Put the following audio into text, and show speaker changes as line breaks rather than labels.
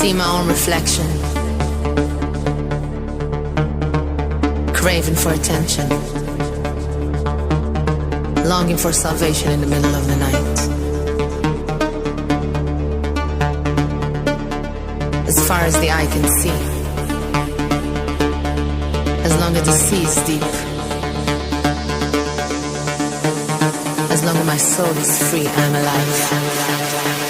see my own reflection, craving for attention, longing for salvation in the middle of the night. As far as the eye can see, as long as the sea is deep, as long as my soul is free, I'm alive.